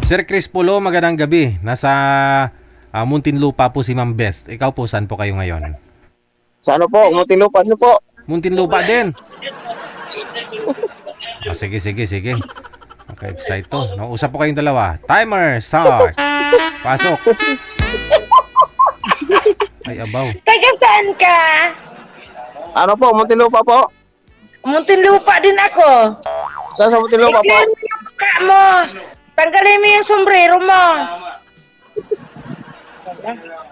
Sir Chris Polo, magandang gabi. Nasa Muntinlupa po si Ma'am Beth. Ikaw po, saan po kayo ngayon? Sa ano po? Muntinlupa niyo po. Muntinlupa din. Sige. Okay, excite to. Nausap po kayong dalawa. Timer, start. Pasok. Ay, abaw. Taga saan ka? Ano po? Muntinlupa po? Muntinlupa din ako. Saan sa Muntinlupa po? Ikaw yung mukha mo. Tanggalin mo yung sombrero mo.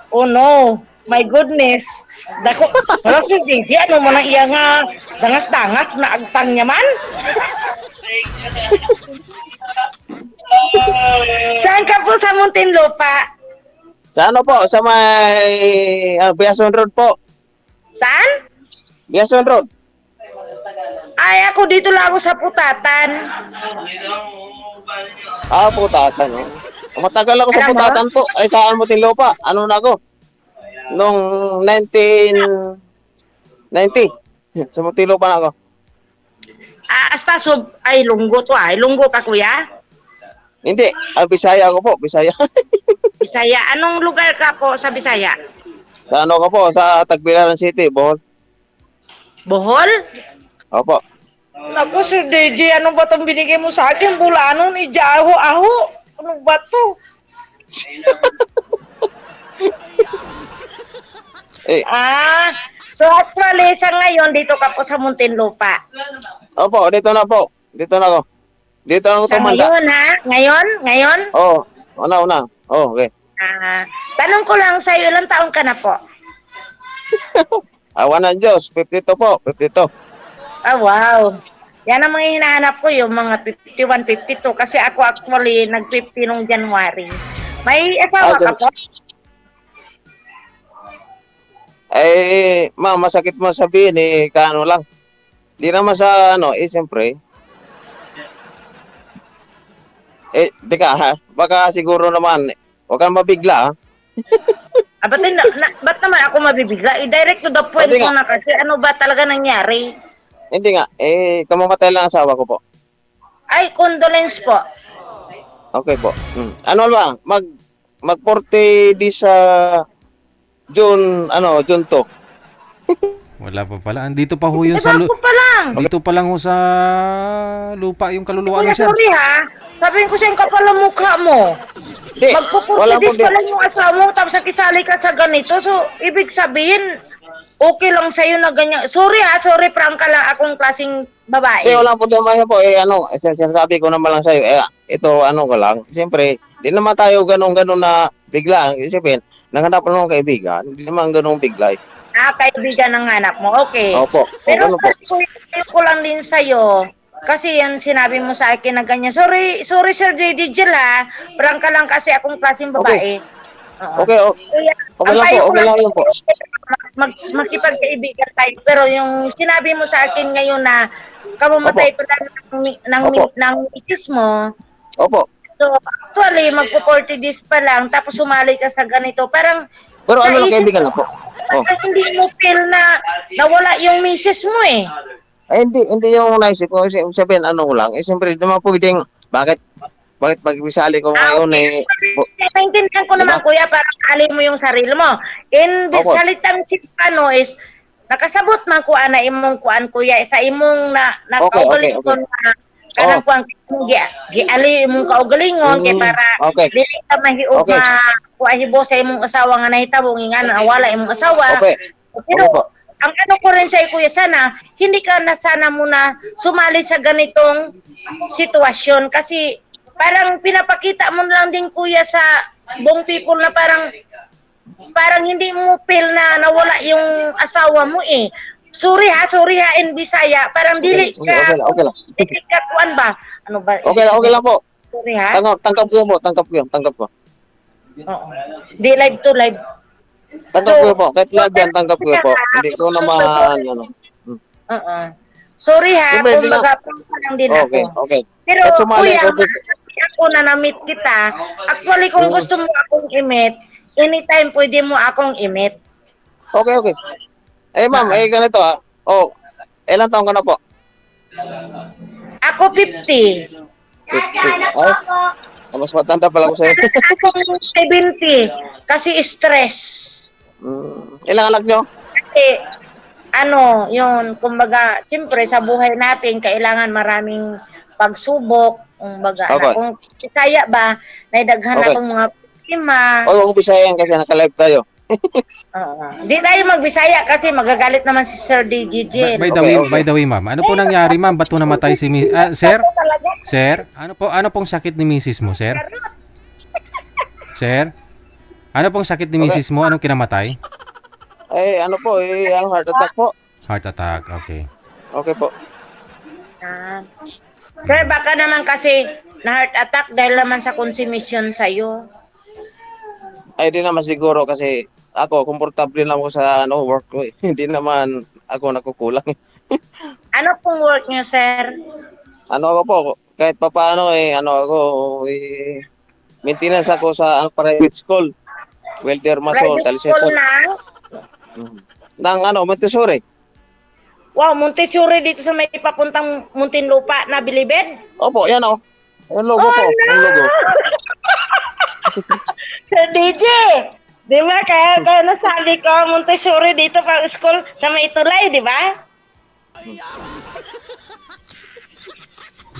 Oh no. My goodness. Dako. Wala si Gigi. Ano mo na iya nga dangas-dangas na agtang niya man? Saan ka po sa Muntinlupa? Sa ano po? Sa may Biason Road po. Saan? Biason Road. Ay, ako dito lang ako sa Putatan. Putatan. Oh. Matagal ako sa Alam mo? Putatan po. Ay, saan Muntinlupa? Ano na ako? Noong 1990. Sa Muntinlupa na ako. Hasta ay lunggo to ay. Lunggo ka kuya? Hindi. Bisaya ako po. Bisaya. Bisaya. Anong lugar ka po sa Bisaya? Sa ano ko po? Sa Tagbilaran City, Bohol. Bohol? Opo. Naku, Sir DJ, ano ba itong binigay mo sa akin? Bulanon, aho. Ano ba to? So actually, sa ngayon, dito ka po sa Muntinlupa. Opo, dito na po. Dito na ako. Dito na ako Sa tumanda. ngayon, ha? Ngayon? Oo. Una. Oh, okay. Tanong ko lang sa'yo, ilang taon ka na po? Awan ng Diyos. 52 po. 52. Wow. Yan ang mga hinahanap ko, yung mga 51, 52. Kasi ako actually, nag-50 nung January. May asawa ka po? Ma'am, masakit mo sabihin kaano lang. Di naman sa siyempre. Teka ha, baka siguro naman, huwag kang mabigla ha. Ba't naman ako mabibigla? I-direct to the point Hindi mo nga. na kasi ano ba talaga nangyari? Hindi nga, kamamatay lang ang asawa ko po. Ay, condolence po. Okay po. Ano ba, mag 40 di sa June 2. Wala pa pala. Andito pa ho yun Diba sa... ako pa lang? Dito pa lang ho sa lupa yung kaluluwa Kuya, niya, sir. sorry ha. Sabihin ko sa'yo kapal ang mukha mo. Di, wala po Magpupurtidis pa lang yung asawa mo tapos nakisali ka sa ganito. So, ibig sabihin, okay lang sa'yo na ganyan. Sorry Franka lang akong klaseng babae. Wala po naman po. Sinasabi ko naman lang sa'yo, ito ko lang. Siyempre, di naman tayo ganun na bigla. Isipin, nanghanap ng kaibigan, hindi naman ganun bigla. Kaibigan ng hanap mo. Okay. Opo. Pero Ganun po. ko lang din sa'yo, kasi yan sinabi mo sa akin na ganyan. Sorry Sir JD Jel ha. Franka lang kasi akong klaseng babae. Oo. Okay, Kaya, okay lang po, okay lang yun po. Makipagkaibigan tayo. Pero yung sinabi mo sa akin ngayon na kamamatay pa lang ng misis mo, Opo. so actually, magpo-40 days pa lang, tapos sumali ka sa ganito. Parang, Pero sa lang, isip kaibigan lang po. parang hindi mo feel na nawala yung misis mo eh. Hindi yung naisip ko. Sabihin, lang. Siyempre, di naman pwedeng, bakit pagbisali ko ngayon Naintindihan ko naman kuya, para alin mo yung sarili mo. In Opo. salitang Chicano is, nakasabot man ko na imong kuan kuya, sa imong Okay. ko na kanang kuan giali imong kaugalingon kay para Okay. dili ka mahiog Okay. kuahibo sa imong asawa nga nahitabo nga nawala imong asawa. Okay. Pero Okay po. ang ano ko rin sa kuya, sana hindi ka na sana muna sumali sa ganitong sitwasyon kasi parang pinapakita mo lang din kuya sa buong people na parang hindi mo feel na nawala yung asawa mo eh. Sorry ha in Bisaya, parang dili ka Okay lang. dili ka kuan ba? Ano ba? Okay lang po. Sorry ha. Tanggap ko. Oo. Di live to live. Tanggap ko po. Kahit live yan, tanggap ko po. Hindi ko naman, Oo. Sorry ha, Siyempre, kung hindi na- magapang lang din ako. Okay. Pero Kahit sumali kuya, ako, ako na na-meet kita. Actually, kung gusto mo akong i-meet, anytime pwede mo akong i-meet. Okay. Ma'am, ganito ilang taon ka na po? Ako 50. 50. Ay, mas matanda pala ko sa'yo. Ako 70. Kasi stress. Ilang anak nyo? Kasi, yun, kumbaga, siyempre sa buhay natin, kailangan maraming pagsubok. Kumbaga, Okay. kung Bisaya ba, naidaghan Okay. akong mga problema. O, kung Bisayan kasi naka-live tayo. Oo. Di tayo magbisaya kasi magagalit naman si Sir DJJ. Okay. By the way, ma'am, ano po nangyari, ma'am? Ba't po namatay si sir? Talaga. Sir, ano pong sakit ni misis mo, sir? Sir? Ano pong sakit ni misis mo? Anong kinamatay? Heart attack po. Heart attack, okay. Okay po. Ah. Sir, baka naman kasi na heart attack dahil naman sa consumption sa'yo. Ay, di naman siguro kasi ako, komportable lang ako sa work ko eh. Hindi naman ako nakukulang. Ano pong work niyo, sir? Ako po, kahit papaano maintenance ako sa private school. Welder Mason, Private school Taliseton. ng Montessori. Wow, Montessori dito sa may papuntang Muntinlupa na Bilibid. Opo, yan o. Yung logo po. no! Yung logo. Sir DJ, di ba kaya nasabi ko Montessori dito pa school sa may Tulay, di ba?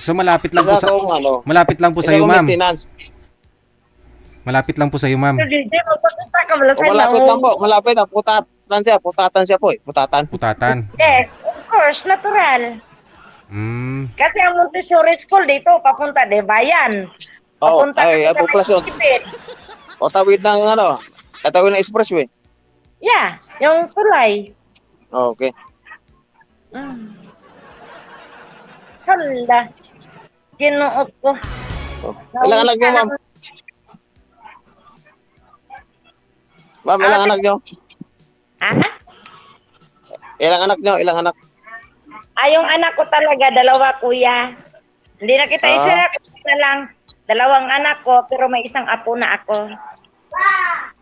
So malapit lang po Isa sa akong malapit lang po sa isa iyo, akong ma'am. maintenance. Malapit lang po sa iyo, ma'am. Sir DJ, magpapita ka wala O, sa malapit lang po. Malapit na. Putatan siya po eh. Putatan. Putatan. Yes, of course, natural. Kasi ang Montessori school dito, papunta de Bayan. Oo, Papunta ay, ka sa population. Bilibid. O tawid ng tatawid ng expressway. Yeah, yung Tulay. Okay. Hala. Ginuot ko. Ilang anak niyo, ma'am? Ma'am, ilang anak niyo? Ha? Ilang anak niyo? Ilang anak? Yung anak ko talaga, dalawa, kuya. Hindi na kita isa na lang. Dalawang anak ko, pero may isang apo na ako.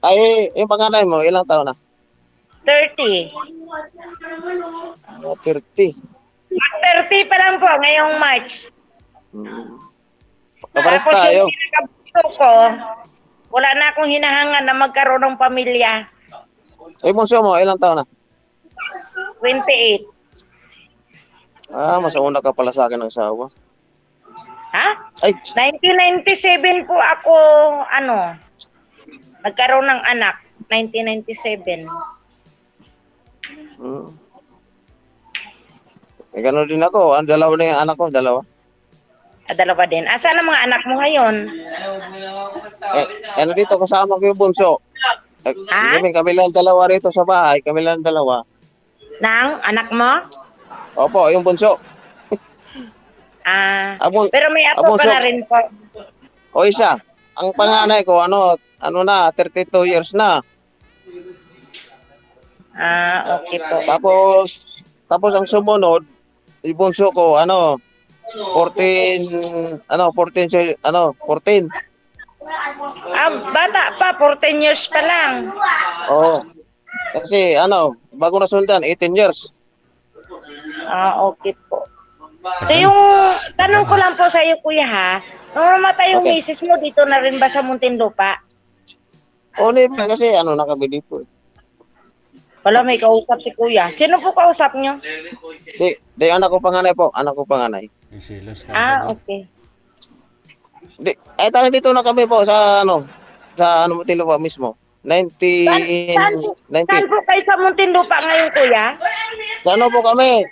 Ay, yung panganay mo, ilang taon na? 30. 30. 30 pa lang po, ngayong March. Kapares Tapos tayo. yung pinakabuto ko, wala na akong hinahangan na magkaroon ng pamilya. Ay, bunso mo, ilang taon na? 28. Mas una ka pala sa akin ng asawa. Ha? Ay, 1997 po ako, nagkaroon ng anak. 1997. Gano'n din ako. Ang dalawa na yung anak ko, dalawa. Dalawa din. Asan ang mga anak mo ngayon? Dito kasama ko yung bunso. Kami lang dalawa rito sa bahay. Kami lang dalawa. Nang anak mo? Opo, yung bunso. Pero may apo ka na rin po. O isa. Ang panganay ko, 32 years na. Okay po. Tapos ang sumunod, yung bunso ko, 14. Bata pa, 14 years pa lang. Oo. Kasi, bago na sundan, 18 years. Okay po. So yung tanong ko lang po sa iyo, kuya, ha? Nung namatay yung misis mo, dito na rin ba sa Muntinlupa? Kasi na kami dito. Wala, may kausap si kuya. Sino po kausap nyo? Di, anak ko panganay po. Anak ko panganay. Okay. Tala dito na kami po sa Muntinlupa mismo. Saan po kayo sa Muntinlupa ngayon, kuya? Sa po kami?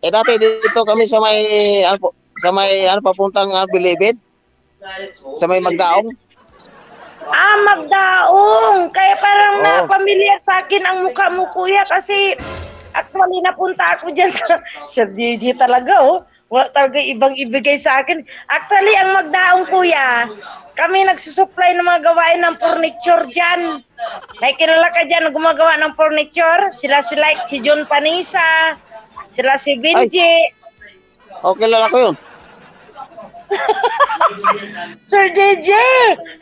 Dati dito kami sa may papuntang Bilibid. Sa may Magdaong. Magdaong. Kaya parang na-familiar sa akin ang mukha mo, kuya, kasi actually napunta ako dyan sa DJ talaga, Wala talaga ibang ibigay sa akin. Actually, ang Magdaong, kuya, kami nagsusupply ng mga gawain ng furniture dyan. May kilala ka dyan na gumagawa ng furniture. Sila like si John Panisa, sila si Benji. Kilala ko yun. Sir JJ,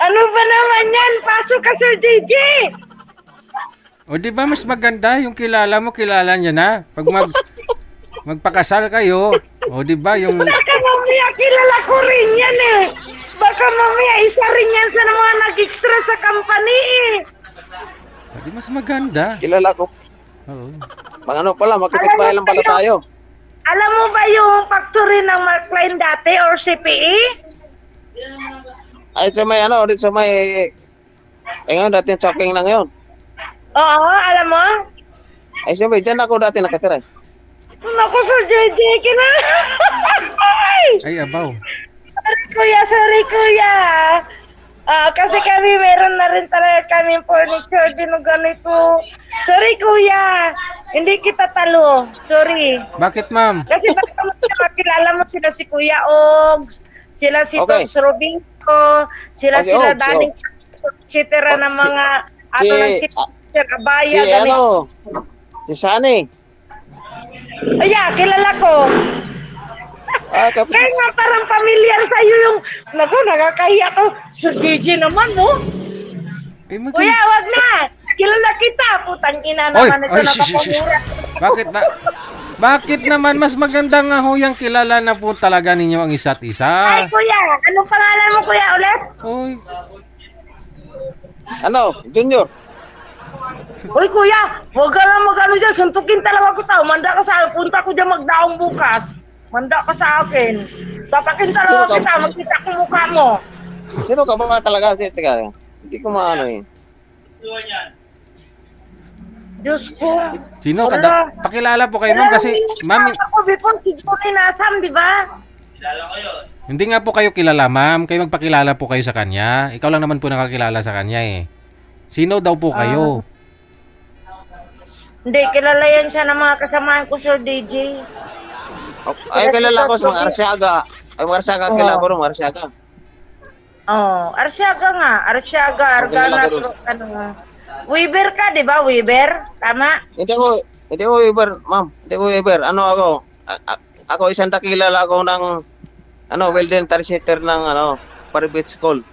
ano ba naman yan? Pasok ka, Sir JJ. O di ba mas maganda yung kilala niya na? Pag magpakasal kayo, o di ba yung Wala ka Kuya, kilala ko rin yan eh. Baka mamaya isa rin yan sa mga nag-extra sa company eh. Di mas maganda. Kilala ko. Oo. Mga ano pala, magkapit-bahay lang pala tayo. Alam mo ba yung factory ng McLean dati or CPE? Ay, sa may ano, dito sa may... ngayon, dati yung choking na ngayon. Oo, alam mo? Ay, siyempre, dyan ako dati nakatira. Naku, Sir JJ, Ay, abaw. Sorry kuya. Kasi kami meron na rin talaga kami furniture din ng ganito. Sorry kuya, hindi kita talo. Sorry. Bakit, ma'am? Kasi baka makilala mo sila si Kuya Ogs, sila si Okay. Togs Robinco, sila Okay, sila Ogs, Daning Chitera ng mga si- ng Chitera Abaya. Si ano, si Sunny. Ay, kilala ko. Ah, kapit. Kaya nga parang familiar sa'yo yung, naku, nakakahiya to. Sir DJ naman, no? Eh, Kuya, wag na. Kilala kita. Putang ina Oy, naman ito oy, shh, shh, shh. napapamura. Bakit ba? Bakit naman mas maganda nga ho yung kilala na po talaga ninyo ang isa't Ay, isa? kuya. Anong pangalan mo, kuya, ulit? Oy, Ano, Junior. Uy, kuya. Huwag ka lang mag-ano dyan. Suntukin talaga ko tao. Manda ka sa akin. Punta ko dyan magdaong bukas. Manda ka sa akin. Tapakin talaga Sino ka? kita. Magkita ko mukha mo. Sino ka ba talaga? Teka, hindi ko maano eh. Diyos ko. sino Wala. kada? Pakilala po kayo, ma'am, kasi ma'am, Ako before, siguro inasam, di ba? hindi nga po kayo kilala, ma'am. Kayo magpakilala po kayo sa kanya. Ikaw lang naman po nakakilala sa kanya eh. Sino daw po kayo? Hindi, kilala yan siya ng mga kasamahan ko, Sir DJ. Ay, kilala ko sa mga Arsiaga. Ay, mga Arsiaga, kilala ko rin, mga Arsiaga. Oh, Arsiaga nga. Arsiaga, Argana, kilala ko ano. Weaver ka, di ba? Weaver? Tama? Hindi ko Uber, ma'am. Hindi ko Uber. Ano ako? Ako isang takilala ko ng ano, Wilden Tarsitter ng ano, private school.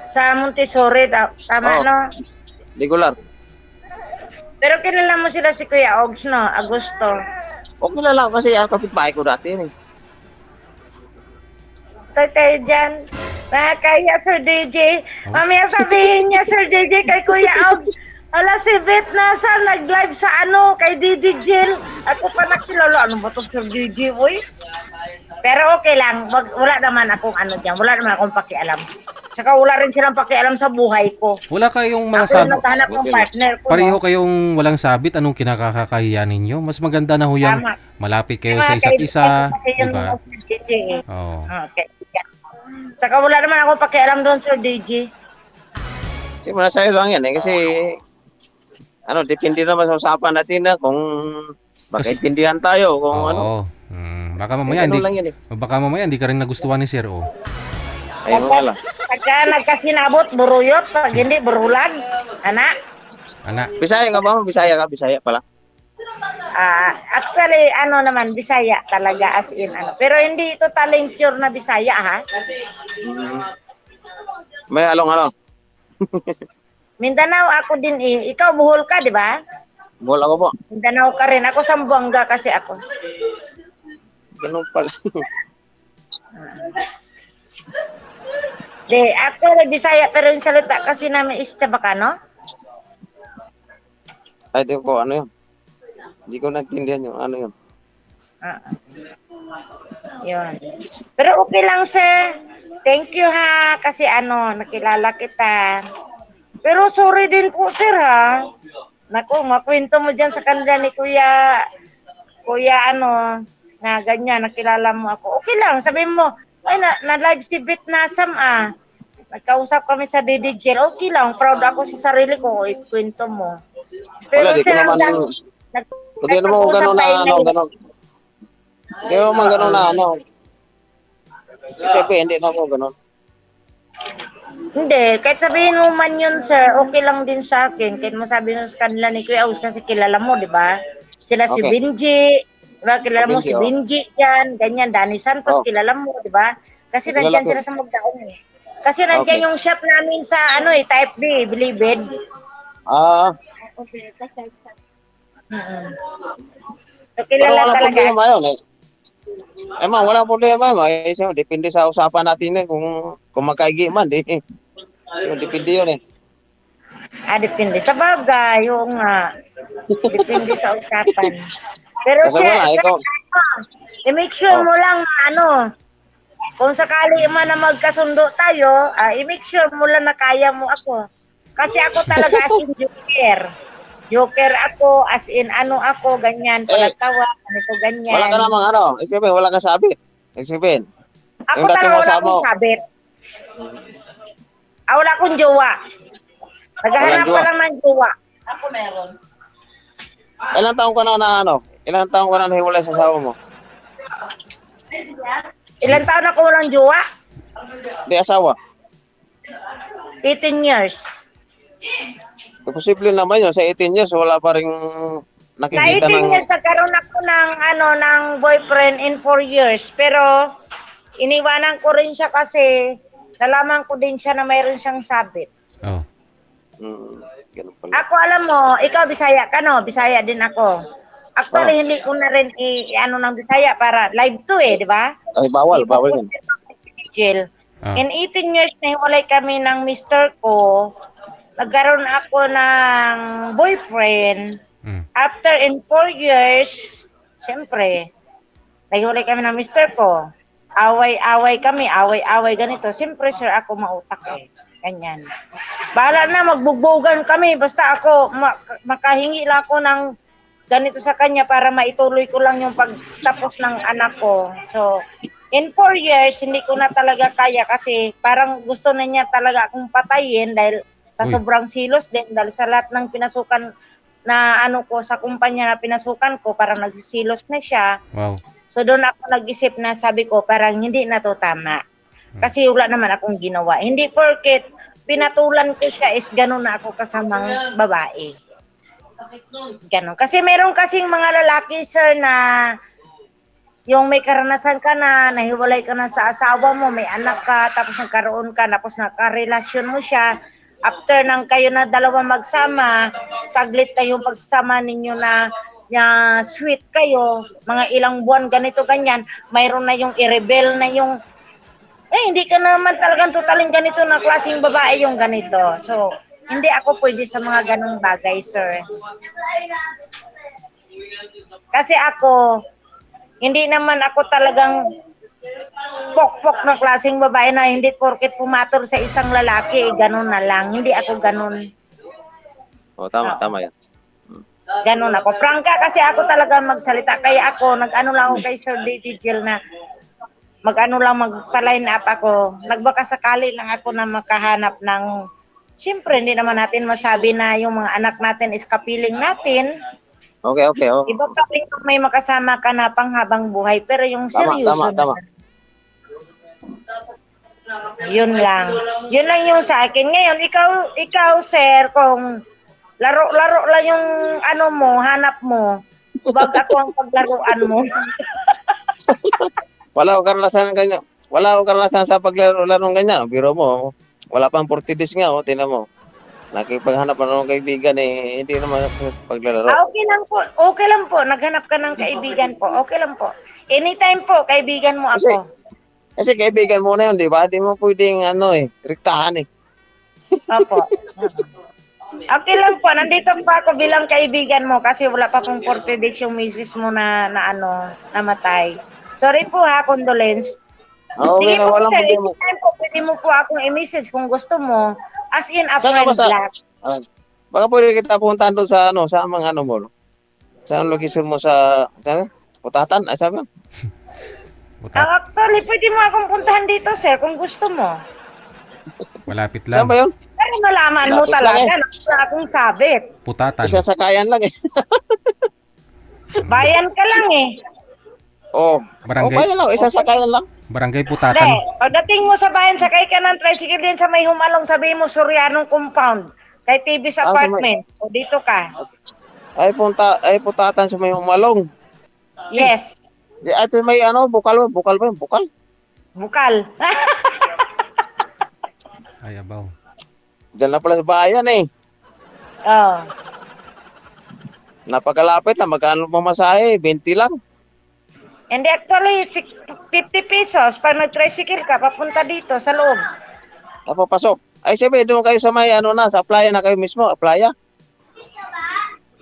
Sa Montessori, tama, Oo. no? Regular. Pero kilala mo sila si Kuya Ogs, no? Agosto. O kilala ko kasi ang kapitbahay ko dati yun eh. Tayo dyan. Nakakaya, Sir DJ. Mamaya sabihin niya, Sir DJ, kay Kuya Ogs. Ala, si Vet nasa nag-live sa ano, kay Didi Jill. Ako pa nakilala. Ano ba to, Sir DJ, boy? Pero okay lang. Wala naman akong ano dyan. Wala naman akong pakialam. Saka wala rin silang pakialam sa buhay ko. Wala kayong mga Ako yung sabit. naghahanap ng partner ko. Pareho no? kayong walang sabit. Anong kinakakahiya ninyo? Mas maganda na ho yung Tama. malapit kayo Mga sa isa't isa. kasi Di yung ba? Sir DJ, eh. Oo. Okay. Saka wala naman akong pakialam doon, Sir DJ. Kasi sa'yo lang yan eh. Kasi ano, depende naman sa usapan natin na kung magkaintindihan tayo. Kung ano. Oo. Baka mamaya Ano hindi lang yan eh. baka mamaya hindi ka rin nagustuhan ni Sir oh. Ayun wala. Pagka nagkasinabot, buruyot. Pag hindi, burulag. Anak. Anak. Bisaya ka ba? Bisaya ka? Bisaya pala. Actually, ano naman, Bisaya talaga as in ano. Pero hindi ito talent pure na Bisaya, ha? May along-along. Mindanao ako din eh. Ikaw, Bohol ka, di ba? Bola ko po. Mindanao ka rin. Ako, Sambuanga kasi ako. Ganun pala. Di, ako Bisaya, pero yung salita kasi namin is Chabacano. Ay, di ko ano yun. Hindi ko naintindihan yung ano yun. Yun. Pero okay lang, sir. Thank you, ha. Kasi ano, nakilala kita. Pero sorry din po, sir, ha. Naku, makwento mo dyan sa kanila ni Kuya, ano, na ganyan, nakilala mo ako. Okay lang, sabihin mo, ay, na-live si Bit Nasam, ah. Nagkausap kami sa DDGL. Okay lang, proud ako sa sarili ko. Ikwento mo. Wala, di ko sir, naman. Hindi naman kung gano'n na ano, gano'n. Hindi naman gano'n na ano. Siyempre, hindi na ako gano'n. Hindi, kahit sabihin mo man yun, sir, okay lang din sa akin. Kahit masabi mo sa kanila ni Kuya Aus kasi kilala mo, di ba? Sila si Okay. Benji, di ba? Kilala mo Benji, si oh. Benji yan, ganyan. Danny Santos, Oh. kilala mo, di ba? Kasi Kilala nandyan ko. sila sa Magdaon eh. Kasi nandyan Okay. yung shop namin sa ano eh, Type B, Bilibid. Ah, Mm-mm. So, pero kilala wala talaga. problema yun eh. Eh ma'am, wala problema ma'am. Eh, depende sa usapan natin kung magkaigi man. Depende yun eh. Depende sa bagay. Oo nga. Depende sa usapan. Pero Kasi siya, wala, sir, ikaw. i-make sure Oh, mo lang na kung sakali man na magkasundo tayo, i-make sure mo lang na kaya mo ako. Kasi ako talaga as in joker. Joker ako, as in ako, ganyan, eh, palatawa, ganito, wala ka ganyan. namang isipin, wala ka sabit. Isipin, Ako yung dating talaga mo wala sa akong mo, sabit. Wala akong jowa. walang Naghahanap pa jowa. lang ng jowa. Ilang taong ka na ilang taong ka na nahiwalay sa asawa mo? Ilan taon ako walang jowa? Hindi asawa. 18 years. Posible naman yun, sa 18 years, wala pa rin Sa nakikita 18 ng, years, nagkaroon ako ng boyfriend in 4 years. Pero, iniwanan ko rin siya kasi nalaman ko din siya na mayroon siyang sabit. Oh. hmm, ganun pala. Ako, alam mo, ikaw Bisaya ka, no? Bisaya din ako. Oh, Actually, hindi ko na rin ng Bisaya para live to di ba? ay bawal yun. Jill. Oh. In 18 years na hiwalay kami ng mister ko, nagkaroon ako ng boyfriend. Mm. After in 4 years, siyempre, naghiwalay kami ng mister ko. Away-away kami, away-away ganito. Siyempre, sir, ako mautak Ganyan. Bahala na, magbugbogan kami. Basta ako, makahingi lang ako ng ganito sa kanya para maituloy ko lang yung pagtapos ng anak ko. So, in 4 years, hindi ko na talaga kaya kasi parang gusto na niya talaga akong patayin dahil sa Uy. sobrang silos din, dahil sa lahat ng pinasukan na ko sa kumpanya na pinasukan ko, parang nagsisilos na siya. Wow. So doon ako nag-isip na sabi ko, parang hindi na to tama. Kasi wala naman akong ginawa. Hindi porket pinatulan ko siya is ganun na ako kasamang babae. Ganun. Kasi meron kasing mga lalaki, sir, na yung may karanasan ka na, nahiwalay ka na sa asawa mo, may anak ka, tapos nagkaroon ka, tapos nakarelasyon mo siya, after nang kayo na dalawa magsama, saglit na yung pagsama ninyo na sweet kayo, mga ilang buwan ganito ganyan, mayroon na yung i-rebel na yung hindi ka naman talagang totaling ganito na klaseng babae yung ganito. So, hindi ako pwede sa mga ganong bagay, sir. Kasi ako, hindi naman ako talagang pok-pok na klaseng babae na hindi porket pumatol sa isang lalaki, ganun na lang. Hindi ako ganun. Oh, tama, Oo. tama yan. Ganun ako. Prangka kasi ako talaga magsalita. Kaya ako, nag-ano lang ako kay Sir David Jill na magpa-line up ako. Nagbaka sakali lang ako na makahanap ng, siyempre, hindi naman natin masabi na yung mga anak natin is kapiling natin. Okay, oh. Iba pa rin kung may makasama ka na panghabang buhay. Pero yung Tama, seryoso tama. yun lang. Yun lang yung sa akin. Ngayon, ikaw sir, kung laro-laro lang yung hanap mo, wag ako ang paglaruan mo. Wala akong karanasan ng ganyan. Wala akong karanasan sa paglaro-laro ng ganyan. Biro mo, wala pang 40 days nga, tinan mo. Nakipaghanap na ng kaibigan hindi naman paglalaro. Okay lang po. Naghanap ka ng kaibigan po. Okay lang po. Anytime po, kaibigan mo ako. Kasi kaibigan mo na yun, di ba? Di mo pwedeng rektahan Opo. Okay lang po. Nandito pa ako bilang kaibigan mo kasi wala pa pong 40 days yung misis mo na namatay. Sorry po ha, condolence. Okay Sige na, po walang sir, problema. anytime po, pwede mo po akong i-message kung gusto mo. As in a Saan ka ba friend lang. Baka pwede kita puntahan doon sa sa mga mo. Sa location mo sa Putatan, sabi mo? Actually, pwede mo akong puntahan dito sir kung gusto mo. Malapit Saan lang. ba yun? Pero malaman mo Lapit lang talaga na wala akong sabit. Putatan. Isasakayan lang Bayan ka lang Barangay. bayan lang, isasakayan lang. Barangay Hindi, Putatan. pagdating mo sa bayan, sakay ka ng tricycle din sa may humalong, sabihin mo Sorianong compound. Kay TV's apartment. O dito ka. Putatan sa may umalong. Yes. At may bukal ba yun? Bukal? Bukal. Ay, abaw. Diyan na pala sa bayan Oh. Napakalapit na, magkano pamasahe? 20 lang. Hindi, actually, 50 pesos pag nag-tricycle ka, papunta dito sa loob. Papasok. Ay, siyempre, doon kayo sa may, ano na, sa playa na kayo mismo, playa.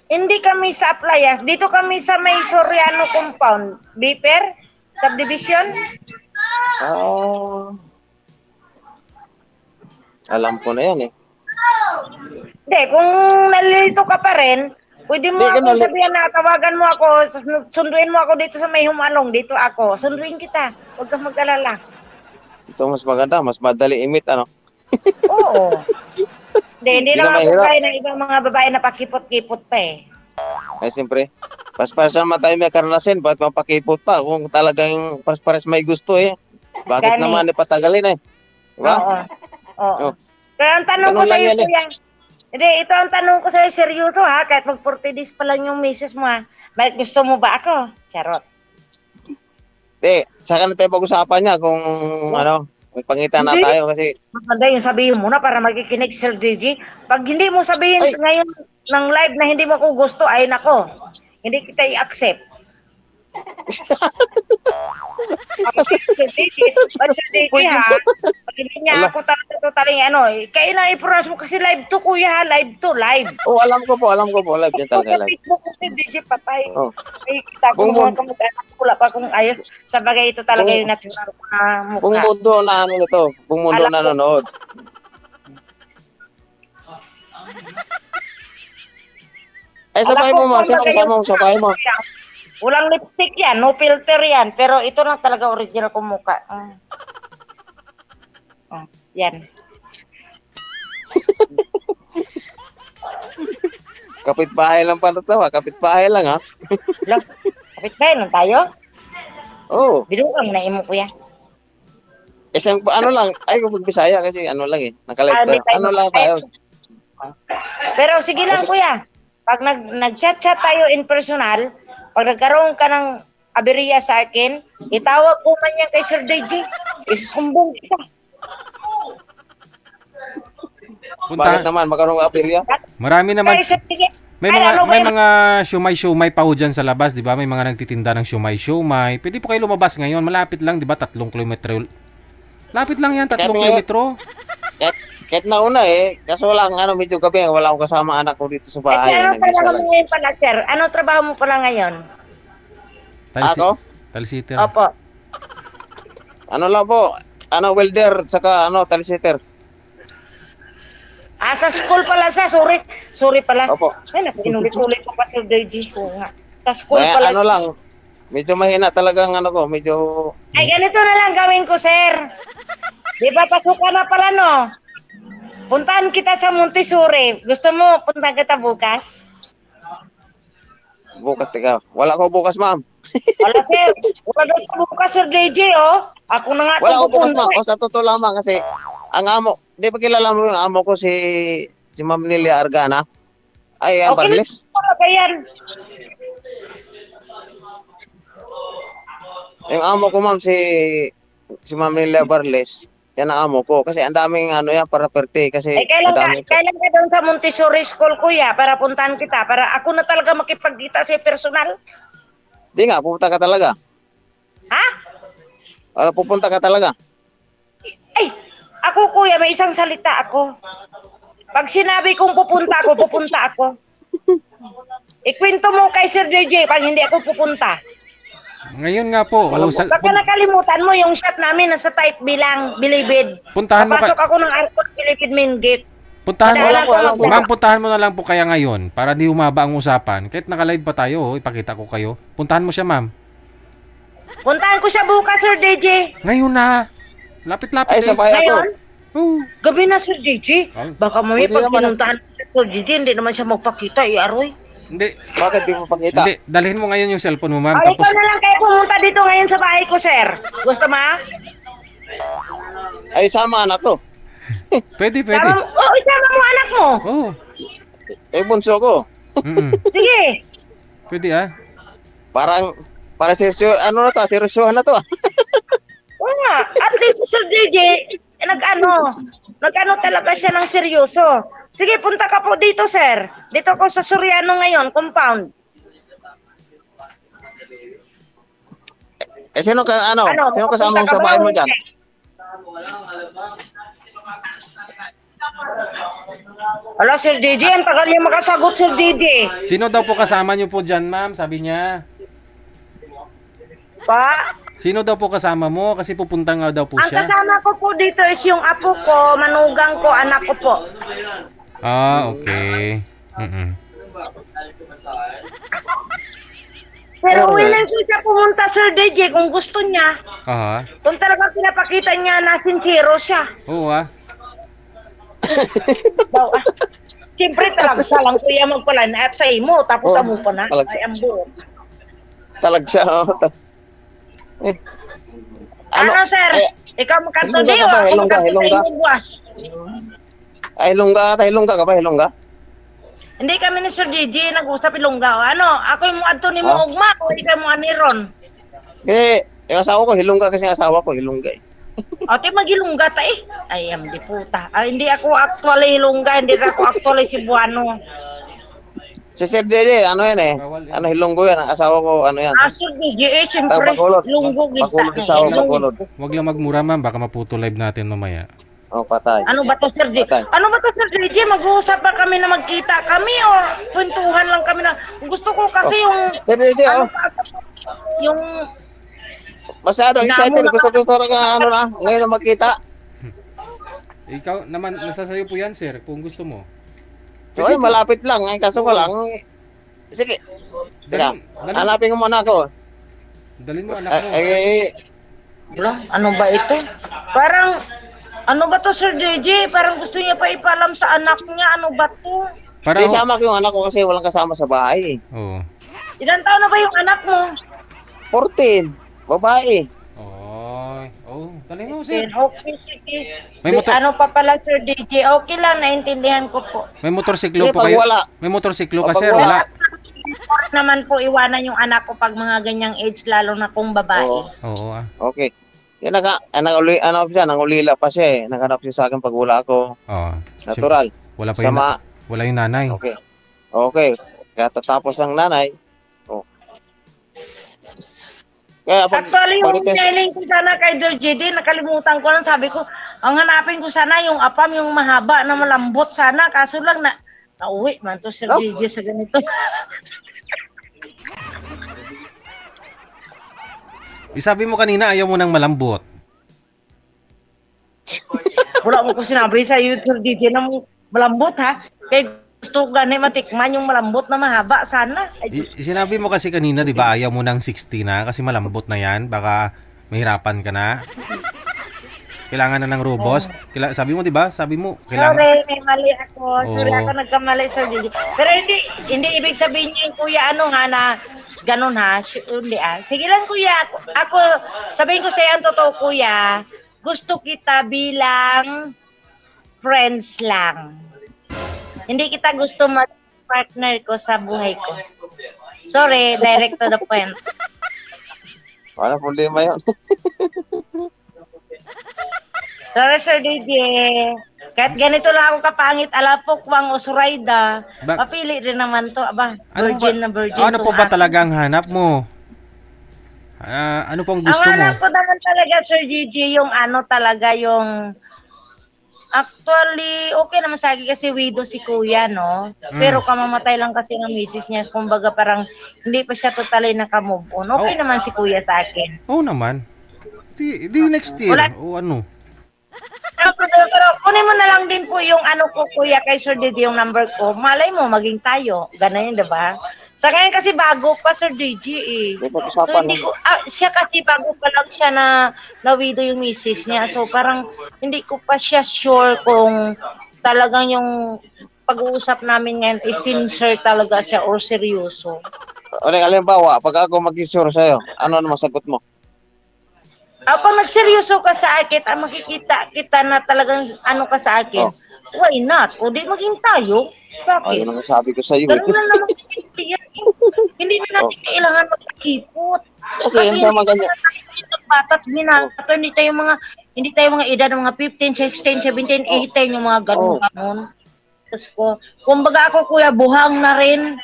Hindi kami sa Aplayas. Dito kami sa may Soriano compound. Biper? Subdivision? Ah, alam ko na yan eh. Hindi, kung nalilito ka pa rin, pwede mo Hindi, akong ganun. sabihan na tawagan mo ako, sunduin mo ako dito sa may Humalong, dito ako. Sunduin kita. Huwag kang mag-alala. Ito mas maganda, mas madali imit, ano. Oo. Hindi Hindi na naman ako mahirap. kaya ng ibang mga babae na pakipot-kipot pa eh. Ay, siyempre. Pas-pares naman tayo may karanasin, ba't mapakipot pa? Kung talagang pas-pares may gusto eh. Bakit Gani. naman ipatagalin eh? Diba? Oo. Oo. Oh. Kaya ang tanong ko Ganun sa lang iyo, yan eh. kuya, hindi, ito ang tanong ko sa iyo, seryoso ha, kahit mag 40 days pa lang yung misis mo ha, may gusto mo ba ako? Charot. Saka na tayo pag-usapan niya kung ano, kung pangitan na Hindi. tayo kasi Maganda yung sabihin mo na para magkikinig Sir DJ. Pag hindi mo sabihin Ay! ngayon ng live na hindi mo ko gusto, ay nako, hindi kita i-accept. Sir DJ, ha, pag hindi niya Ala. ako totally ano, kailangan i-pronounce mo kasi live to kuya ha, live to, live. oh, alam ko po, live yan Sa talaga live. Facebook ko si DJ Patay. Oh. Ay, kita ko Kung mga kamag-anak ko, wala pa akong ayos. Sa bagay ito talaga Kung- yung natural ko na Kung mukha. mundo na ano nito, kung mundo Alam na ko. nanonood. Ay, sabay mo, ma. Sino kasama mo? Sabay mo. Walang lipstick yan, no filter yan. Pero ito na talaga original ko mukha. Yan. Kapitbahay lang pala to, ha? Kapitbahay lang, ha? Lo, kapit ba yun tayo? Oo. Binuang na imo kuya. Isang, ano lang, ay, kung Bisaya kasi ano lang eh. Nakalive Hindi tayo. tayo Ano lang tayo. Pero sige lang kuya, pag nag-chat-chat tayo in personal, pag nagkaroon ka ng aberya sa akin, itawag ko man yan kay Sir DJ. Isumbong kita. Bakit Punta, naman? Magkaroon ka apelya? marami naman. Kay Sir DJ. May Ay, mga ano ba may yun? mga siumay-siumay pa ho dyan sa labas, 'di ba? May mga nagtitinda ng siumay-siumay. Pwede po kayo lumabas ngayon, malapit lang, 'di ba? 3 kilometro. Lapit lang 'yan, 3 Kahit ngayon- kilometro. Kahit nauna eh. Kaso lang, ano, medyo gabi. Wala akong kasama anak ko dito sa Ay, bahay. ano Nag-isa trabaho lang. mo ngayon pala, Sir? Ano trabaho mo pala ngayon? Ako? Talsitter. Opo. Ano lang po. Ano, welder, saka ano, talisitter. Sa school pala siya. Sorry. Sorry pala. Opo. Ay, naku, inulit-ulit ko pa Sir DJ ko nga. Sa school Kaya pala ano siya. lang, medyo mahina talagang ano ko, medyo... Ay, ganito na lang gawin ko, Sir. Di ba, pasukan na pala, no? Puntahan kita sa Montessori. Gusto mo, puntahan kita bukas? Bukas, teka. Wala ko bukas, ma'am. Wala, Sir. Wala daw sa bukas, Sir DJ, oh. Ako na nga Wala ko itong bukas, pupunta. ma'am. O, sa totoo lang, ma'am, kasi ang amo, di ba kilala mo yung amo ko si Ma'am Nelia Argana? Ay, Okay, Barles. talaga yan. Yung amo ko, ma'am, si Ma'am Nelia Barles. Yan ang amo ko. Kasi ang daming ano yan, paraperte. Kasi Eh, madami. kailan ka doon sa Montessori School, kuya, para puntahan kita, para ako na talaga makipagkita sa personal? Di nga, pupunta ka talaga. Ha? Pupunta ka talaga. Ay, ako, kuya, may isang salita ako. Pag sinabi kong pupunta ako. Ikwento mo kay Sir JJ pag hindi ako pupunta. Ngayon nga po, Baka nakalimutan mo yung shot namin nasa type bilang Bilibid. puntahan mo Papasok ako ng Arcon Bilibid main gate. puntahan mo Wala po, wala po. Ma'am, puntahan mo na lang po kaya ngayon para di humaba ang usapan. Kahit naka-live pa tayo, ipakita ko kayo. Puntahan mo siya, ma'am. Puntahan ko siya bukas, Sir JJ. Ngayon na. Lapit-lapit Ay, eh. sabay ako. Ngayon, Oh. gabi na, Sir JJ. Ay. Baka mo Pwede pag naman. pinuntahan ko si Sir JJ, hindi naman siya magpakita, Aroy. Hindi. Bakit di mo pakita? Hindi, dalhin mo ngayon yung cellphone mo, ma'am. Ay, Tapos ikaw na lang kayo pumunta dito ngayon sa bahay ko, Sir. Gusto ma? Ay, sama anak ko. pwede. Isama mo anak mo. Oh. Bunso ko. Mm. Sige. Pwede ah. Parang seryoso, ano na to, seryosohan na to. Oo nga. At least, Sir JJ, nag-ano talaga siya ng seryoso. Sige, punta ka po dito, sir. Dito ako sa Soriano ngayon, compound. sino ka, ano? Sino kasama mo pupunta sa ka ba bahay o mo dyan? hindi? Ala, Sir JJ, ang tagal niya makasagot, Sir JJ. Sino daw po kasama niyo po dyan, ma'am? Sabi niya. Pa, Sino daw po kasama mo? Kasi pupunta nga daw po ang siya. kasama ko po dito is yung apo ko, manugang ko, anak ko po. Ah, okay. Pero Okay. willing ko siya pumunta, Sir DJ, kung gusto niya. Aha. Kung talaga pinapakita niya na sincero siya. Oo ah. Daw, siyempre talaga siya lang kuya magpala na at sa imo, tapos Oo, amo pa na. talaga. Ay, ang buo. Talag siya. Eh, Ano, Sir? eh, Ikaw magkantudi Hilongga o ka ba? ako Hilongga, magkantudi Hilongga. mo buwas? Hilongga ka ba? Hilongga? Hindi kami ni Sir DJ nag-usap ilongga. O ano, ako yung adto ni mo Ah. ugma o ikaw mo aniron. Eh, yung asawa ko, Hilongga kasi yung asawa ko, Hilongga eh. Ate magilungga ta eh. Ay, am di puta. Ay, hindi ako actually ilongga, hindi ako actually Cebuano. Si Sir JJ, ano yan eh? Bawal yan. Ano, Hilonggo yan. Ang asawa ko, ano yan? Ah, Sir DJ eh, siyempre, Bakulod. lunggo kita. Bakulod yung asawa, Bakulod. Wag lang magmura, ma'am. Baka maputo live natin mamaya. Oh, patay. Ano ba to, Sir DJ? Patay. Ano ba to, Sir DJ? Mag-uusap ba kami na magkita kami o kwentuhan lang kami na... Gusto ko kasi yung... Sir JJ, Ano oh. pa, yung... Masyado excited. Gusto ka, ano na, ngayon na magkita. Ikaw naman, nasa sayo po yan, sir, kung gusto mo. So, ay, malapit lang. Ay, kaso ko lang. Sige. Teka, hanapin ko muna ako. Dalin mo anak mo. Wala, ano ba ito? Parang... Ano ba to, Sir JJ? Parang gusto niya pa ipalam sa anak niya. Ano ba to? Para Di sama ko yung anak ko kasi walang kasama sa bahay. Oo. Ilan taon na ba yung anak mo? 14. Babae. Oh, dalin mo, sir. Okay, sige. May motor- Ano pa pala, Sir DJ? Okay lang, naintindihan ko po. May motorsiklo Eh, po pag kayo. wala. May motorsiklo ka, Pag sir, wala. wala. Naman po iwanan yung anak ko pag mga ganyang age, lalo na kung babae. Oo. Oo ah. Okay. Yan, nangulila pa siya eh. Naghanap siya sa akin pag wala ako. Oo. Natural. Wala pa yung, Sama. wala yung nanay. Okay. Okay. Kaya tatapos ng nanay. Oh. Kaya Actually, yung pag-test- mailing ko sana kay Sir JD, nakalimutan ko lang, sabi ko, ang hanapin ko sana yung apam, yung mahaba na malambot sana, kaso lang na, nauwi man to Sir Oh. JD sa ganito. Sabi mo kanina ayaw mo ng malambot. Wala mo ko sinabi sa iyo, Sir JD, na malambot ha. Kaya gusto ko gani matikman yung malambot na mahaba sana. Ay, Sinabi mo kasi kanina, 'di ba, ayaw mo ng 60 na kasi malambot na 'yan, baka mahirapan ka na. Kailangan na ng robust. Sabi mo, 'di ba? Sabi mo, kailangan. sorry, may mali ako. Sorry Oo. ako nagkamali, Sir JD. Pero hindi ibig sabihin niya yung kuya ano ha, na ganun ha. Hindi ah. Sige lang kuya. Ako, sabihin ko sa'yo ang totoo kuya. Gusto kita bilang friends lang. Hindi kita gusto mag-partner ko sa buhay ko. Sorry, direct to the point. Wala problema yun. Sorry, Sir DJ. Kahit ganito lang ako kapangit, alapok, wang usurayda, Ba- papili rin naman to. Aba, Ano virgin ba, na virgin. ano to po ba akin. talaga ang hanap mo? Ano pong gusto Ang mo? hanap ko naman talaga, Sir DJ, yung ano talaga, yung... Actually, okay naman sa akin kasi widow si kuya, no? Pero kamamatay lang kasi ng misis niya. Kumbaga parang hindi pa siya totally nakamove on. Okay Oh. naman si kuya sa akin. Oo naman. Di next year. Wala. O ano? Pero kunin mo na lang din po yung ano ko, kuya, kay Sir Didi, yung number ko. Malay mo, maging tayo. Ganun yun, diba? Sa kanya kasi bago pa, Sir Didi, eh. May So, pag-usapan hindi na. ko, siya kasi bago pa lang siya na widow yung misis niya. So, parang hindi ko pa siya sure kung talagang yung pag-uusap namin ngayon is sincere talaga siya or seryoso. Ulit, alimbawa, pag ako mag-isure sa'yo, ano naman sagot mo? Pag nagseryoso ka sa akin at makikita kita na talagang ano ka sa akin, why not? O di maging tayo. Bakit? Ano naman sabi ko sa'yo? Ganun lang naman yan. Hindi na natin kailangan magkakipot. Kasi yun sa mga ganyan. Batat binata, hindi tayo mga edad ng mga 15, 16, 17, 18, yung mga ganun. Tapos ko, kumbaga ako kuya, buhang na rin.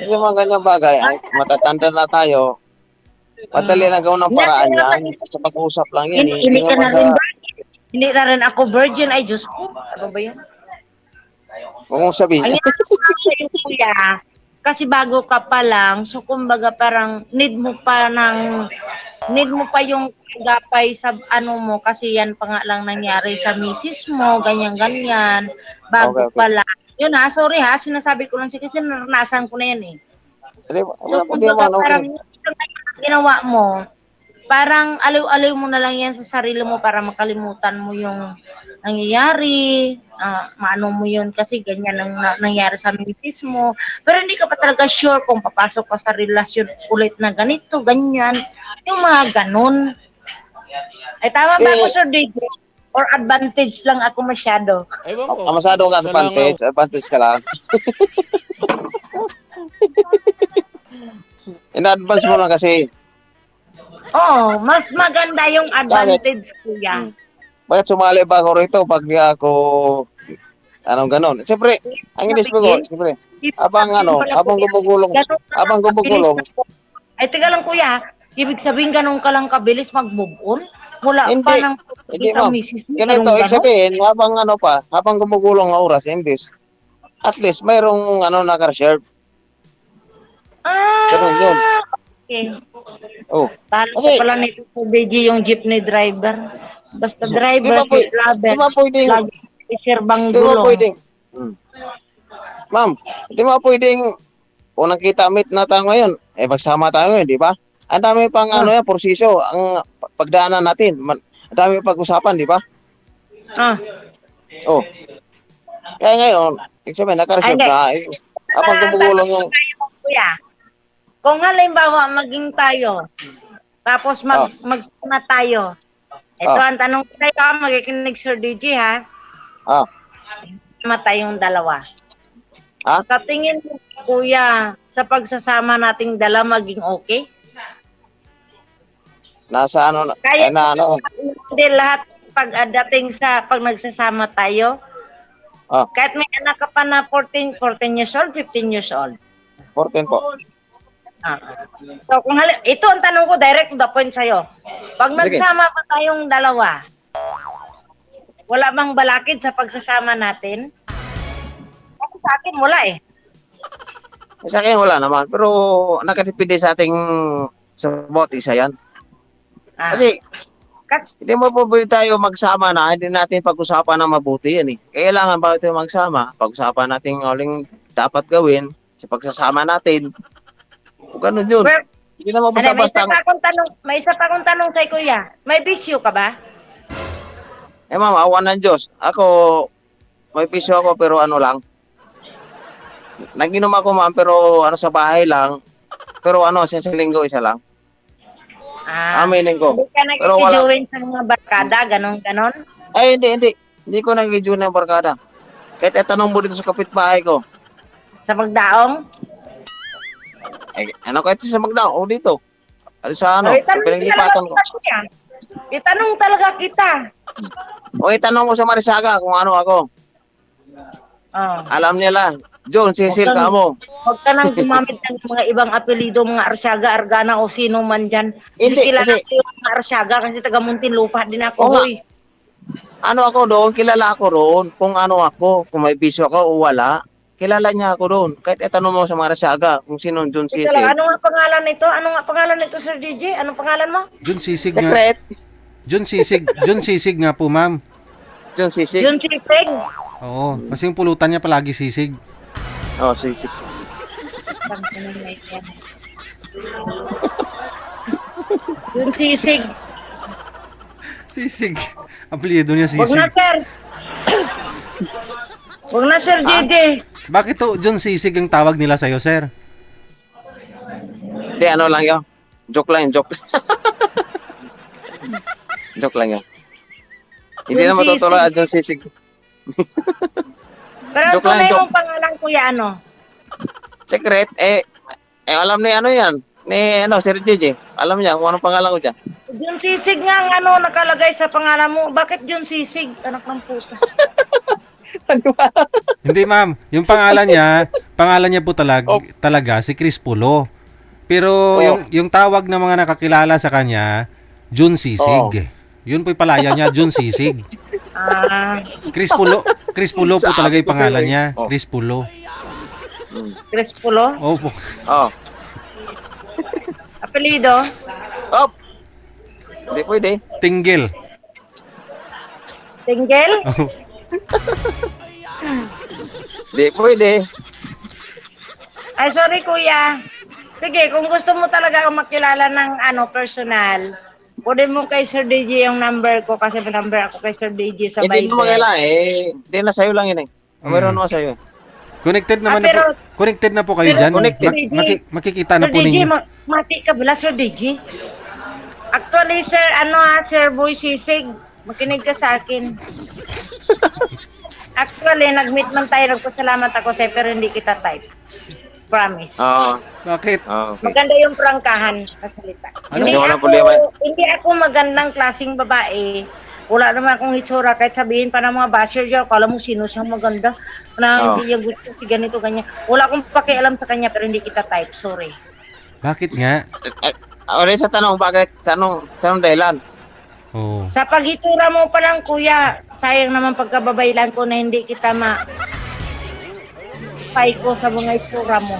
Kasi mga ganyang bagay, ay, matatanda na tayo, Madali lang gawin ng paraan yan. Sa pag-uusap lang yan eh. Hindi ka na naman rin na, virgin. Hindi na rin ako virgin. Ay, Diyos ko. Ano ba yan? huwag mong sabihin. Ayan sa'yo, kuya. Kasi bago ka pa lang, so kumbaga parang need mo pa yung gapay sa ano mo kasi yan pa nga lang nangyari sa misis mo, ganyan-ganyan. Bago Okay, okay. pa lang. Yun ha, sorry ha, sinasabi ko lang siya kasi naranasan ko na yan eh. Hindi, So wala problema. kumbaga parang yung ginawa mo, parang aliw-aliw mo na lang yan sa sarili mo para makalimutan mo yung nangyayari, maano mo yun kasi ganyan ang nangyari sa misis mo. Pero hindi ka pa talaga sure kung papasok ka sa relasyon ulit na ganito, ganyan. Yung mga ganun. Ay tama ba ako, Sir DJ? Or advantage lang ako masyado? Ewan ko. Masyadong Isa lang advantage. Advantage ka lang. In-advance mo lang kasi. Oo, mas maganda yung advantage, kuya. Bakit sumali ba ako rito pag di ako anong ganon? Siyempre, ang inisip ko, siyempre, habang gumugulong, Ay, teka lang kuya, ibig sabihin ganun ka lang kabilis mag-move on? Wala Hindi. pa nang Hindi, sa ma'am. misis mo, Ganito, ganun, ibig ganun? sabihin, habang gumugulong ang oras, imbis, at least mayroong naka-reserve. Ganun yun. Okay. Oh. Talo Kasi- pala nito sa BG yung jeepney driver. Basta Di driver, ba po- lover, di ba pwedeng, lagi isirbang di ba gulong. pwedeng, ma'am, di ba pwedeng, unang kita meet na tayo ngayon, magsama tayo ngayon, di ba? Ang dami pang porsiso, ang pagdaanan natin, ang dami pag-usapan, di ba? Ah. Oh. Kaya ngayon, ibig sabihin, naka-reserve Ay, na, habang gumugulong yung, Kuya, kung halimbawa maging tayo, tapos magsama tayo, ito ang tanong ko sa'yo, magikinig Sir DJ ha, sama tayong dalawa. Ha? Sa tingin mo, kuya, sa pagsasama nating dalawa maging okay? nasa Kaya ano, hindi lahat pag-dating sa pag nagsasama tayo, kahit may anak ka pa na 14 years old, 15 years old. 14 po. So kung ito ang tanong ko direct to the point sa'yo. Pag Sige. nagsama pa tayong dalawa, wala bang balakid sa pagsasama natin? Kasi sa akin wala eh. Sa akin wala naman, pero nakatipid sa ating sa bawat isa yan. Kasi hindi mo po pwede tayo magsama na hindi natin pag-usapan na mabuti yan eh. Kailangan bago tayo magsama, pag-usapan natin ang dapat gawin sa pagsasama natin. Ganun yun. Well, Hindi naman may basta-basta. isa pa akong tanong sa'yo, kuya. May bisyo ka ba? Ma'am, awan ng Diyos. Ako, may piso ako pero lang. Nag-inom ako ma'am pero sa bahay lang. Pero sa linggo isa lang. Aminin ko. Hindi ka Pero wala. nag-join sa mga barkada, ganon? Ay, hindi. Hindi ko nag-join ng barkada. Kahit tanong mo dito sa kapitbahay ko. Sa pagdaong? Kahit sa Magdao o dito. Sa pinanglipatan ko. Itanong talaga kita. O itanong mo sa Marisaga kung ano ako. Alam nila. John, Cecil ka mo. Huwag ka nang gumamit ng mga ibang apelido, mga Arsiaga, Argana o sino man dyan. Hindi, kilala kasi- ko yung mga Arsiaga kasi taga Muntinlupa din ako. Oo nga. Hoy. Ano ako doon, kilala ako roon. Kung ano ako, kung may bisyo ako o wala, kilala niya ako doon. Kahit itanong mo sa Marisaga kung sino John Ito lang, Cecil. ano nga pangalan nito? Ano nga pangalan nito, Sir DJ? Anong pangalan mo? John Sisig nga. Secret. John Sisig nga po, ma'am. John Cecil. Yung Sisig. Oo, kasi yung pulutan niya palagi sisig. Oh, Cecil. Yung Sisig. Sisig. Apelyido niya Huwag na, Sisig. Sir. Huwag na, Sir DJ. Bakit to John Sisig ang tawag nila sa'yo, sir? Hindi, lang yun. Joke lang yun, joke. Joke lang yun. Hindi John na matutuloy Sisig. at John Sisig. Pero ang Joke lang, tunay joke. mong pangalan, kuya, ano? Secret, alam ni yan. Ni Sir JJ. Alam niya kung anong pangalan ko dyan. Yung Sisig nga ang ano nakalagay sa pangalan mo. Bakit yung Sisig? Anak ng puta. Hindi, ma'am. Yung pangalan niya po talaga si Chris Pulo. Pero Oo. yung tawag ng mga nakakilala sa kanya, Jun Sisig. Yun po yung palaya niya, Jun Sisig. Ah, Chris Pulo po talaga yung pangalan niya. Oh. Chris Pulo. Crespulo. Opo. Oh. Apelido. Op. Hindi pwede. Tinggil. Tinggel. Oh. Hindi pwede. Ay, sorry kuya. Sige, kung gusto mo talaga akong makilala ng personal, kunin mo kay Sir DJ yung number ko kasi may number ako kay Sir DJ sa Hindi mo Viber. kailangan Hindi na sa'yo lang yun eh. Meron naman sa'yo. Connected naman pero- na po. Connected na po kayo pero dyan. connected. Makikita na Sir po DJ, ninyo. mati ka bala, Sir DJ? Actually, Sir, Sir Boy Sisig, makinig ka sa akin. Actually, nag-meet man tayo, nagpasalamat ako sa'yo, pero hindi kita type. Promise. Oo. Bakit? Oo. Maganda yung prangkahan sa salita. Ano? Wala problema. Hindi ako magandang klaseng babae. Wala naman akong itsura. Kahit sabihin pa ng mga basher dyan, kala mo sino siyang maganda. Na Oh. hindi niya gusto si ganito, ganyan. Wala akong pakialam sa kanya, pero hindi kita type. Sorry. Bakit nga? Ulit sa tanong, bakit? Sa anong dahilan? Oh. Sa pag-itsura mo pa lang, kuya, sayang naman pagkababaylan ko na hindi kita pay ko sa mga itsura mo.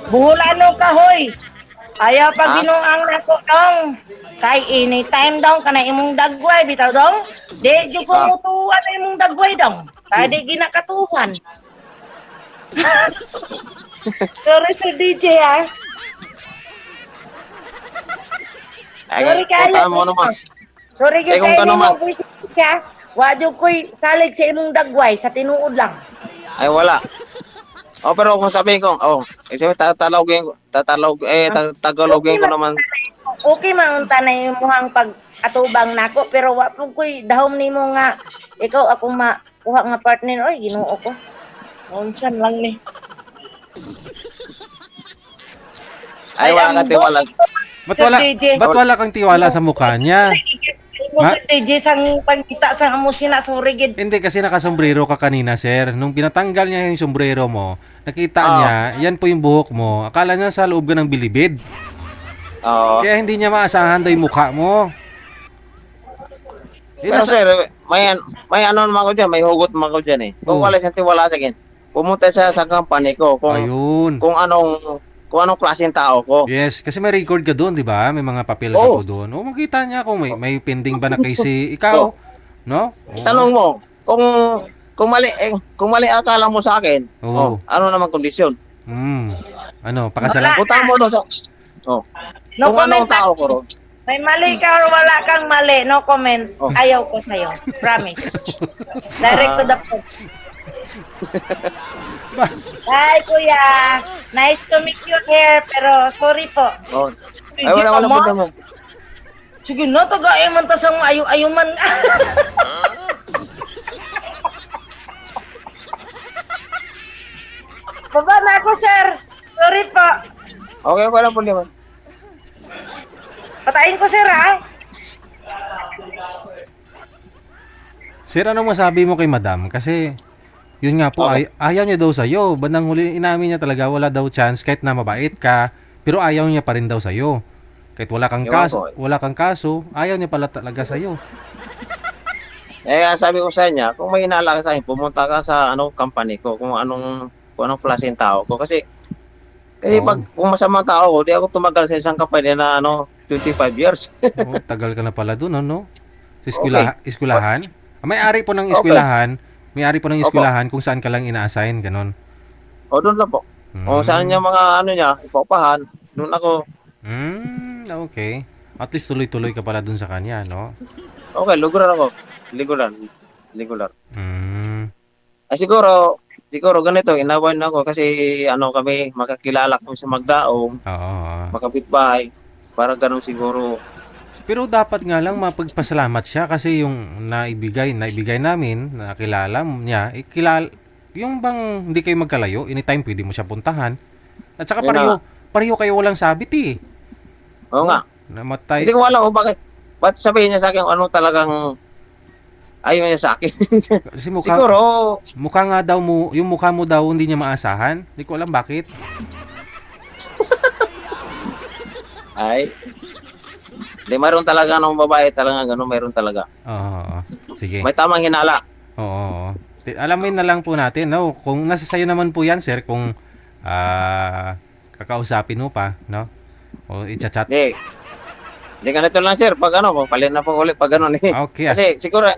Buhulano ka, hoy! Ayaw pag Ha? binuang nako dong. Kay anytime dong kana imong dagway bitaw dong. Di jud ko Ah. mutuan na imong dagway dong. Kay di ginakatuhan. Sorry Sir DJ ha. Sorry kayo. Puntaan mo naman. Sorry Eh, kung sa gano'n imong voice ka. Wa jud ko'y salig sa imong dagway sa tinuod lang. Ay, wala. Pero kung sabihin ko, tagalogin ko naman. Okay man unta na imong pag-atubang nako pero wa pud ko'y dahom nimo nga ikaw akong makuha nga partner oy Ginoo ko. Unsan lang ni. Ay, wala ka tiwala. Ba't wala kang tiwala sa mukha niya? Mo Ha? sa DJ sang pagkita sang amo sorry gid. Hindi kasi nakasombrero ka kanina, sir. Nung pinatanggal niya yung sombrero mo, nakita niya, yan po yung buhok mo. Akala niya sa loob ka ng bilibid. Oo. Kaya hindi niya maasahan daw yung mukha mo. Eh, Pero sir, may ano naman ko dyan, may hugot naman ko dyan eh. Kung Oh. wala siyang tiwala sa akin, pumunta siya sa company ko ayun. kung anong klaseng tao ko. Yes, kasi may record ka doon, di ba? May mga papel ka po doon. O makita niya kung may pending ba na case ikaw. No? Oo. Tanong mo, kung mali akala mo sa akin, Oo. ano naman kondisyon? Ano, pakasalan? Punta mo doon sa No kung anong comment. tao ko ron. May mali ka or wala kang mali, no comment. Oh. Ayaw ko sa'yo. Promise. Direct to the point. Hi, kuya. Nice to meet you here, pero sorry po. Oh. Ay, Sige, wala Ama. problema. Sige na, tagain man ta sa ayu-ayuman. Baba na ako, sir. Sorry po. Okay, wala problema. Patayin ko, sir, ha? Sir, anong masabi mo kay madam? Kasi, yun nga po, Okay. ayaw niya daw sa'yo. Bandang huli, inamin niya talaga, wala daw chance kahit na mabait ka. Pero ayaw niya pa rin daw sa'yo. Kahit Ewan ko. wala kang kaso, ayaw niya pala talaga sa'yo. Sabi ko sa kanya, kung may inala ka sa akin, pumunta ka sa company ko, kung anong klaseng tao ko. Kasi Oo. kung masamang tao ko, di ako tumagal sa isang company na 25 years. Oh, tagal ka na pala doon, ano? Sa eskwelahan? May-ari po ng eskwelahan, may-ari po ng eskwelahan kung saan ka lang ina-assign, ganon. O doon lang po. Kung saan niya mga niya, ipapahan, doon ako. Okay. At least tuloy-tuloy ka pala doon sa kanya, no? Okay, luguran ako. Liguran. Siguro ganito, inawan ako kasi kami, makakilala kami sa Magdaong, Oo. makapitbahay, para ganun siguro. Pero dapat nga lang mapagpasalamat siya kasi yung naibigay namin, nakilala niya, yung bang hindi kayo magkalayo, anytime pwede mo siya puntahan. At saka Yun pareho kayo walang sabit eh. Oo nga. Namatay. Hindi ko alam kung bakit sabihin niya sa akin anong talagang Ayaw niya sa akin. Kasi mukha, Siguro, mukha nga daw mo, yung mukha mo daw hindi niya maasahan. Hindi ko alam bakit. ay, di mayroon talaga ng babae talaga gano'n, mayroon talaga. Oo. Sige. May tamang hinala. Oo. Alamin na lang po natin, no? Kung nasa sayo naman po yan, sir, kung kakausapin mo pa, no? O i-chat. Di ganito lang sir, pag ano, papalit na po ulit pag ano eh. Okay. Kasi siguro,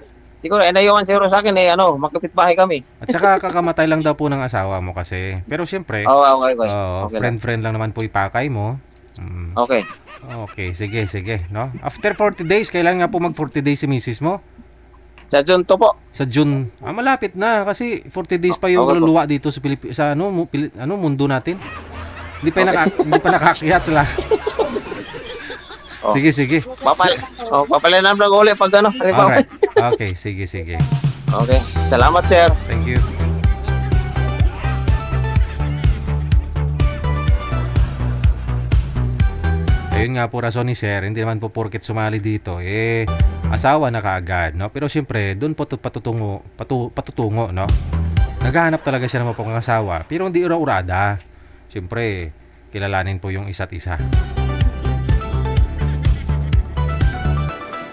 inayawan siguro sa akin magkapit-bahay kami. At saka kakamatay lang daw po ng asawa mo kasi. Pero siyempre, Oo, okay. oo, Okay lang. friend-friend lang naman po ipakay mo. Mm. Okay. Okay, sige, no? After 40 days, kailan nga po mag 40 days si misis mo? Sa June to po. Sa June. Malapit na kasi 40 days pa yung Okay po. kaluluwa dito sa sa mundo natin. Hindi pa hindi pa nakakyat sila. Oh. Sige. Papalinan lang ulit pag ano. Alright. Okay, sige. Okay. Salamat sir. Thank you. Ayun nga po rason ni Sir, hindi naman po porket sumali dito, asawa na kaagad, no? Pero siyempre, doon po patutungo, no? Naghahanap talaga siya ng mapangasawa, pero hindi ura-urada. Siyempre, kilalanin po yung isa't isa.